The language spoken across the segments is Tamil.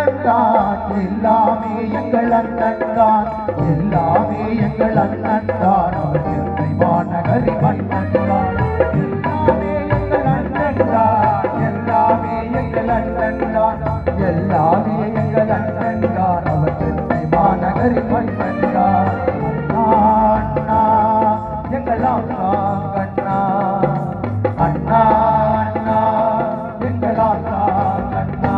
அண்ணன் தான், எல்லாமே எங்கள் அண்ணன் தான், எல்லாமே எங்கள் அண்ணன் தான். அவர் சென்னை மாநகரி மன்னன் தான். எல்லாமே எங்கள் அண்ணன் தான், எல்லாமே எங்கள் அண்ணன் தான், எல்லாமே எங்கள் அண்ணன் தான். அவர் சென்னை மாநகரி மன்னன் தான். அண்ணா எங்கள் அண்ணா கண்ணா, அண்ணா அண்ணா எங்கள் அண்ணா கண்ணா.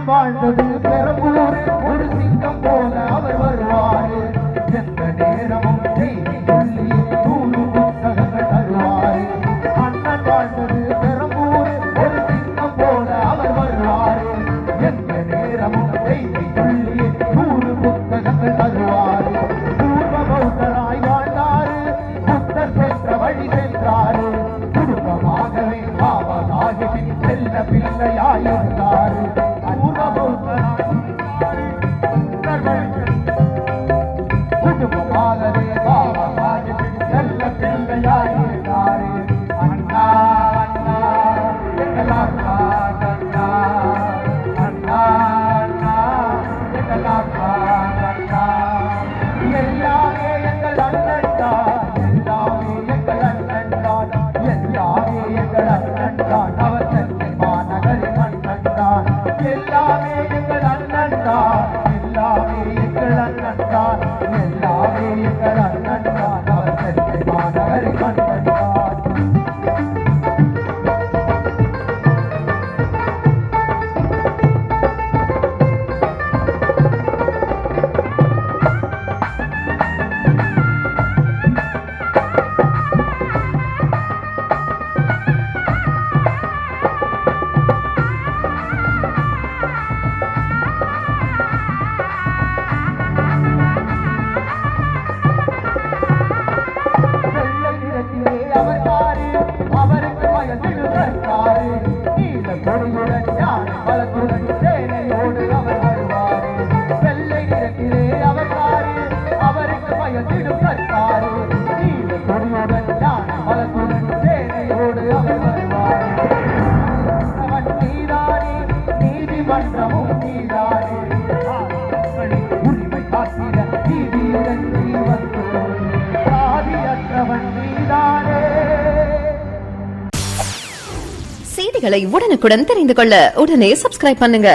வாழ்ந்தது பெரம்பூர், ஒரு சிங்கம் போல அவர் வருவாரு. எந்த நேரமும் செய்தி சொல்லி 100 புத்தகங்கள் தருவாரு. அண்ணன் வாழ்ந்தது பெரம்பூர், ஒரு சிங்கம் போல அவர் வருவாரு. எந்த நேரமும் செய்தி சொல்லி 100 புத்தகங்கள் தருவாரு. பூர்வ பௌத்தராய் வாழ்ந்தாரு, புத்தர் சென்ற வழி சென்றாரு. குடும்பமாகவே பாபா சாஹிபின் செல்ல பிள்ளையாயிருந்தாரு. குடும்பமாகவே பாபா சாஹிபின் செல்ல பிள்ளையாயிருந்தாரு. அண்ணா அண்ணா எங்கள் அண்ணா கண்ணா, அண்ணா அண்ணா எங்கள் அண்ணா கண்ணா. எல்லாமே எங்கள் அண்ணன் தான், எல்லாமே எங்கள் அண்ணன் தான், எல்லாமே எங்கள் அண்ணன் தான். அவர் சென்னை மாநகரி மன்னன் தான். எல்லாமே எங்கள் அண்ணன் தான், எல்லாமே எங்கள் அண்ணன் தான், எல்லாமே எங்கள் அண்ணன் தான். அவர் சென்னை மாநகரி மன்னன் தான். நீதிமன்றமும் நீதானே, உரிமை காத்திட நீதியுடன் நீ வந்தோம், சாதியற்றவன் நீதானே. செய்திகளை உடனுக்குடன் தெரிந்து கொள்ள உடனே சப்ஸ்கிரைப் பண்ணுங்க.